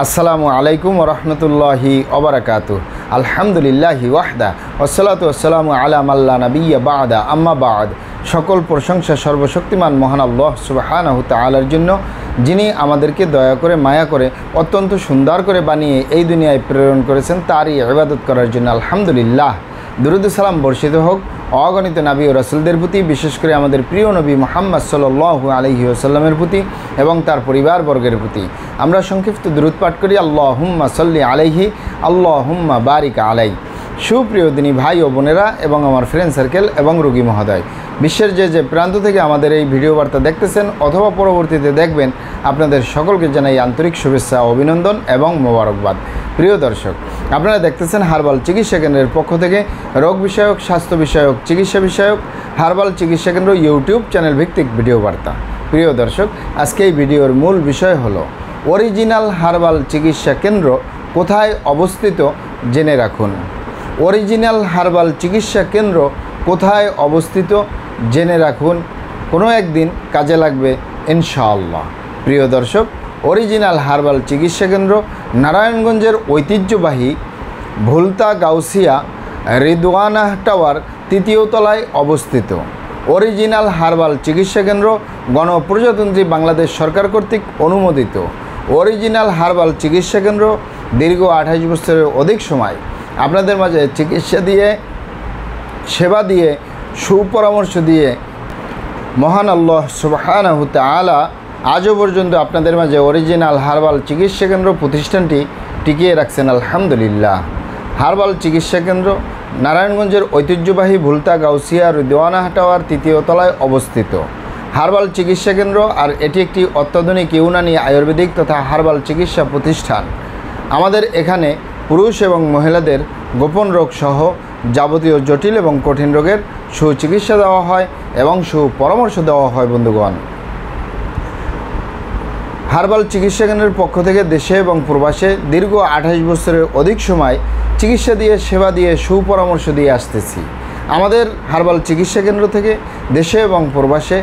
আসসালামু আলাইকুম ওয়া রাহমাতুল্লাহি ওয়া বারাকাতুহু। আলহামদুলিল্লাহি ওয়াহদা ওয়াসসালাতু ওয়াসসালামু আলা মাল্লা নাবিয়্যা বা'দা আম্মা বা'দ। সকল প্রশংসা সর্বশক্তিমান মহান আল্লাহ সুবহানাহু তাআলার জন্য, যিনি আমাদেরকে দয়া করে মায়া করে অত্যন্ত সুন্দর করে বানিয়ে এই দুনিয়ায় প্রেরণ করেছেন, তারই ইবাদত করার জন্য আলহামদুলিল্লাহ। দুরূদ সালাম বর্ষিত হোক অগণিত নবী ও রাসূলদের প্রতি, বিশেষ করে আমাদের প্রিয় নবী মুহাম্মদ সাল্লাল্লাহু আলাইহি ওয়াসাল্লামের প্রতি এবং তার পরিবারবর্গের প্রতি। আমরা সংক্ষিপ্ত দুরূদ পাঠ করি, আল্লাহুম্মা সাল্লি আলাইহি আল্লাহুম্মা বারিক আলাই। সুপ্রিয় দিনী ভাই ও বোনেরা এবং আমার ফ্রেন্ড সার্কেল এবং রোগী মহোদয়, বিশ্বের যে প্রান্ত থেকে আমাদের এই ভিডিও বার্তা দেখতেছেন অথবা পরবর্তীতে দেখবেন, আপনাদের সকলকে জানাই আন্তরিক শুভেচ্ছা, অভিনন্দন এবং মোবারকবাদ। প্রিয় দর্শক, আপনারা দেখতেছেন হার্বাল চিকিৎসা কেন্দ্রের পক্ষ থেকে রোগ বিষয়ক, স্বাস্থ্য বিষয়ক, চিকিৎসা বিষয়ক হার্বাল চিকিৎসা কেন্দ্র ইউটিউব চ্যানেল ভিত্তিক ভিডিও বার্তা। প্রিয় দর্শক, আজকে এই ভিডিওর মূল বিষয় হলো অরিজিনাল হার্বাল চিকিৎসা কেন্দ্র কোথায় অবস্থিত জেনে রাখুন। অরিজিনাল হার্বাল চিকিৎসা কেন্দ্র কোথায় অবস্থিত জেনে রাখুন, কোনো একদিন কাজে লাগবে ইনশাআল্লাহ। প্রিয় দর্শক, অরিজিনাল হার্বাল চিকিৎসা কেন্দ্র নারায়ণগঞ্জের ঐতিহ্যবাহী ভুলতা গাউসিয়া রিদওয়ানা টাওয়ার ৩য় তলায় অবস্থিত। অরিজিনাল হার্বাল চিকিৎসা কেন্দ্র গণপ্রজাতন্ত্রী বাংলাদেশ সরকার কর্তৃক অনুমোদিত। অরিজিনাল হার্বাল চিকিৎসা কেন্দ্র দীর্ঘ 28 বছরের অধিক সময় আপনাদের মাঝে চিকিৎসা দিয়ে, সেবা দিয়ে, সুপরামর্শ দিয়ে মহান আল্লাহ সুবহানাহু তাআলা আজও পর্যন্ত আপনাদের মাঝে অরিজিনাল হার্বাল চিকিৎসা কেন্দ্র প্রতিষ্ঠানটি টিকিয়ে রাখছেন আলহামদুলিল্লাহ। হার্বাল চিকিৎসা কেন্দ্র নারায়ণগঞ্জের ঐতিহ্যবাহী ভুলতা গাউসিয়া রিদওয়ানা টাওয়ার ৩য় তলায় অবস্থিত। হার্বাল চিকিৎসা কেন্দ্র আর এটি একটি অত্যাধুনিক ইউনানি আয়ুর্বেদিক তথা হার্বাল চিকিৎসা প্রতিষ্ঠান। আমাদের এখানে পুরুষ এবং মহিলাদের গোপন রোগ সহ যাবতীয় জটিল এবং কঠিন রোগের সুচিকিৎসা দেওয়া হয় এবং সুপরামর্শ দেওয়া হয়। বন্ধুগণ, হার্বাল চিকিৎসা কেন্দ্রের পক্ষ থেকে দেশে এবং প্রবাসে দীর্ঘ 28 বছরের অধিক সময় চিকিৎসা দিয়ে, সেবা দিয়ে, সুপরামর্শ দিয়ে আসতেছি। আমাদের হার্বাল চিকিৎসা কেন্দ্র থেকে দেশে এবং প্রবাসে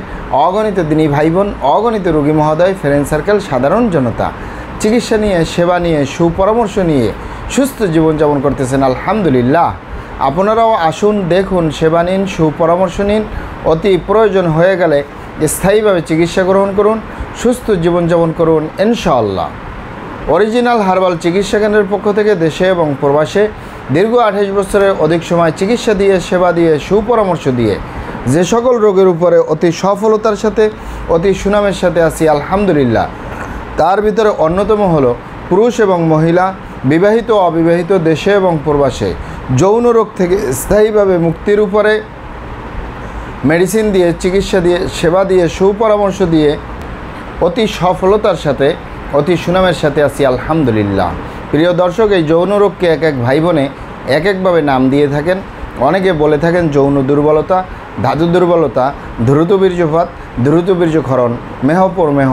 অগণিত দিনী ভাই বোন, অগণিত রোগী মহোদয়, ফ্রেন্ড সার্কেল, সাধারণ জনতা চিকিৎসা নিয়ে, সেবা নিয়ে, সুপরামর্শ নিয়ে সুস্থ জীবনযাপন করতেছেন আলহামদুলিল্লাহ। আপনারাও আসুন, দেখুন, সেবা নিন, সুপরামর্শ নিন। অতি প্রয়োজন হয়ে গেলে স্থায়ীভাবে চিকিৎসা গ্রহণ করুন, সুস্থ জীবনযাপন করুন ইনশাআল্লাহ। অরিজিনাল হার্বাল চিকিৎসা কেন্দ্রের পক্ষ থেকে দেশে এবং প্রবাসে দীর্ঘ 28 বছরের অধিক সময় চিকিৎসা দিয়ে, সেবা দিয়ে, সুপরামর্শ দিয়ে যে সকল রোগের উপরে অতি সফলতার সাথে, অতি সুনামের সাথে আছি আলহামদুলিল্লাহ, তার ভিতরে অন্যতম হলো পুরুষ এবং মহিলা, বিবাহিত, অবিবাহিত, দেশে এবং প্রবাসে যৌন রোগ থেকে স্থায়ীভাবে মুক্তির উপরে মেডিসিন দিয়ে, চিকিৎসা দিয়ে, সেবা দিয়ে, সুপরামর্শ দিয়ে অতি সফলতার সাথে, অতি সুনামের সাথে আছি আলহামদুলিল্লাহ। প্রিয় দর্শক, এই যৌন রোগকে এক এক ভাই বোনে এক একভাবে নাম দিয়ে থাকেন। অনেকে বলে থাকেন যৌন দুর্বলতা, ধাতু দুর্বলতা, দ্রুত বীর্যপাত, দ্রুত বীর্যক্ষরণ, মেহপ্রমেহ,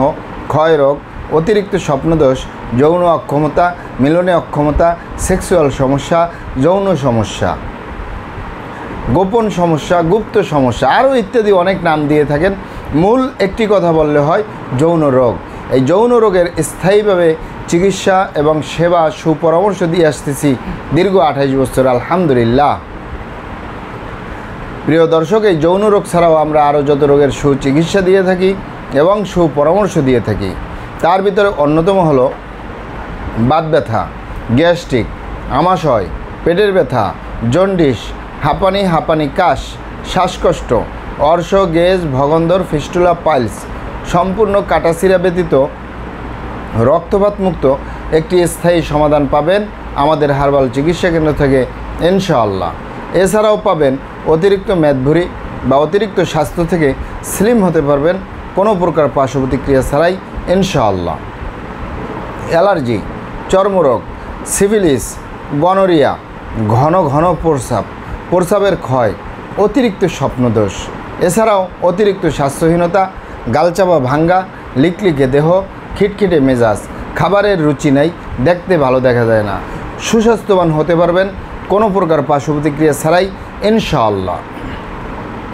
ক্ষয় রোগ, অতিরিক্ত স্বপ্নদোষ, যৌন অক্ষমতা, মিলনে অক্ষমতা, সেক্সুয়াল সমস্যা, যৌন সমস্যা, গোপন সমস্যা, গুপ্ত সমস্যা, আরও ইত্যাদি অনেক নাম দিয়ে থাকেন। মূল একটি কথা বললে হয় যৌন রোগ। এই যৌন রোগের স্থায়ীভাবে চিকিৎসা এবং সেবা, সুপরামর্শ দিয়ে আসতেছি দীর্ঘ 28 বছর আলহামদুলিল্লাহ। প্রিয় দর্শক, এই যৌন রোগ ছাড়াও আমরা আরও যত রোগের সুচিকিৎসা দিয়ে থাকি এবং সুপরামর্শ দিয়ে থাকি, তার ভিতরে অন্যতম হলো বাত ব্যথা, গ্যাস্ট্রিক, আমাশয়, পেটের ব্যথা, জন্ডিস, হাঁপানি, কাশ, শ্বাসকষ্ট, অর্শ, গেজ, ভগন্দর, ফিস্টুলা, পাইলস, সম্পূর্ণ কাটাছিরা ব্যতীত রক্তপাত মুক্ত একটি স্থায়ী সমাধান পাবেন আমাদের হার্বাল চিকিৎসা কেন্দ্র থেকে ইনশাআল্লাহ। এছাড়াও পাবেন অতিরিক্ত মেদভুরি বা অতিরিক্ত স্বাস্থ্য থেকে স্লিম হতে পারবেন কোনো প্রকার পার্শ্ব প্রতিক্রিয়া ছাড়াই ইনশাআল্লাহ। অ্যালার্জি, চর্মরোগ, সিফিলিস, গনোরিয়া, ঘন ঘন প্রস্রাবের ক্ষয়, অতিরিক্ত স্বপ্নদোষ, এছাড়াও অতিরিক্ত স্বাস্থ্যহীনতা, গালচাপা ভাঙ্গা, লিকলিকে দেহ, খিটখিটে মেজাজ, খাবারের রুচি নেই, দেখতে ভালো দেখা যায় না, সুস্বাস্থ্যবান হতে পারবেন কোনো প্রকার পার্শ্ব প্রতিক্রিয়া ছাড়াই ইনশাআল্লাহ।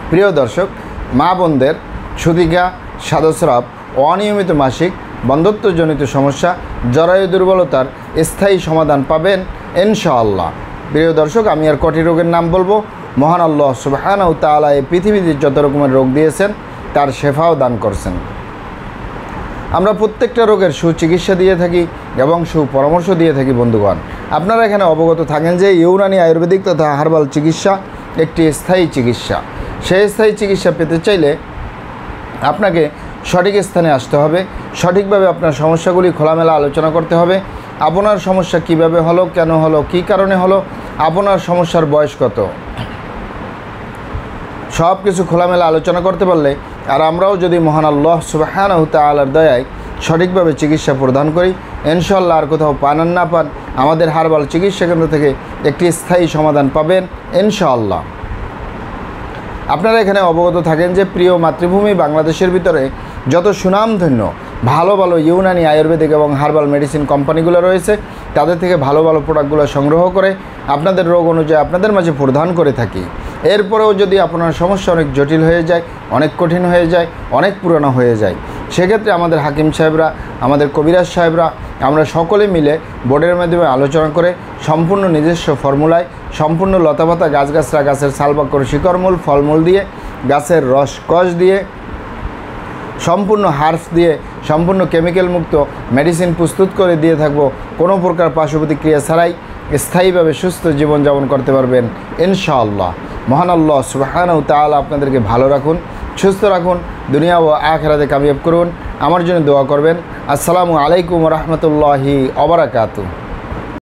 প্রিয় দর্শক, মা বোনদের ক্ষুধিকা, স্বাদস্রাব, অনিয়মিত মাসিক, বন্ধ্যত্বজনিত সমস্যা, জরায়ু দুর্বলতার স্থায়ী সমাধান পাবেন ইনশাআল্লাহ। প্রিয় দর্শক, আমি আর কটি রোগের নাম বলবো। মহান আল্লাহ সুবহানাহু ওয়া তাআলা এই পৃথিবীতে যত রকমের রোগ দিয়েছেন তার শেফাও দান করছেন। আমরা প্রত্যেকটা রোগের সুচিকিৎসা দিয়ে থাকি এবং সুপরামর্শ দিয়ে থাকি। বন্ধুগণ, আপনারা এখানে অবগত থাকেন যে ইউনানি আয়ুর্বেদিক তথা হার্বাল চিকিৎসা একটি স্থায়ী চিকিৎসা। সেই স্থায়ী চিকিৎসা পেতে চাইলে আপনাকে সঠিক স্থানে আসতে হবে, সঠিকভাবে আপনার সমস্যাগুলি খোলামেলা আলোচনা করতে হবে। আপনার সমস্যা কিভাবে হলো, কেন হলো, কী কারণে হলো, আপনার সমস্যার বয়স কত, সব কিছু খোলামেলা আলোচনা করতে পারলে আর আমরাও যদি মহান আল্লাহ সুবহানাহু ওয়া তাআলার দয়ায় সঠিকভাবে চিকিৎসা প্রদান করি, ইনশাআল্লাহ আর কোথাও পান আর না পান, আমাদের হার্বাল চিকিৎসা কেন্দ্র থেকে একটি স্থায়ী সমাধান পাবেন ইনশাআল্লাহ। আপনারা এখানে অবগত থাকেন যে প্রিয় মাতৃভূমি বাংলাদেশের ভিতরে যত সুনামধন্য ভালো ভালো ইউনানি আয়ুর্বেদিক এবং হার্বাল মেডিসিন কোম্পানিগুলো রয়েছে, তাদের থেকে ভালো ভালো প্রোডাক্টগুলো সংগ্রহ করে আপনাদের রোগ অনুযায়ী আপনাদের মাঝে প্রদান করে থাকি। এরপরেও যদি আপনার সমস্যা অনেক জটিল হয়ে যায়, অনেক কঠিন হয়ে যায়, অনেক পুরনো হয়ে যায়, সেক্ষেত্রে আমাদের হাকিম সাহেবরা, আমাদের কবিরাজ সাহেবরা, আমরা সকলে মিলে বোর্ডের মাধ্যমে আলোচনা করে সম্পূর্ণ নিজস্ব ফর্মুলায় সম্পূর্ণ লতাপাতা গাছগাছরা, গাছের ছালবাকড় শিকড়মূল ফলমূল দিয়ে, গাছের রস কষ দিয়ে, সম্পূর্ণ হার্বস দিয়ে, সম্পূর্ণ কেমিক্যাল মুক্ত মেডিসিন প্রস্তুত করে দিয়ে থাকবো। কোনো প্রকার পার্শ্ব প্রতিক্রিয়া ছাড়াই স্থায়ীভাবে সুস্থ জীবনযাপন করতে পারবেন ইনশাআল্লাহ। মহান আল্লাহ সুবহানাহু ওয়া তাআলা আপনাদেরকে ভালো রাখুন, সুস্থ রাখুন, দুনিয়া ও আখিরাতে কামিয়াব করুন। আমার জন্য দোয়া করবেন। আসসালামু আলাইকুম ওয়া রাহমাতুল্লাহি ওয়া বারাকাতুহু।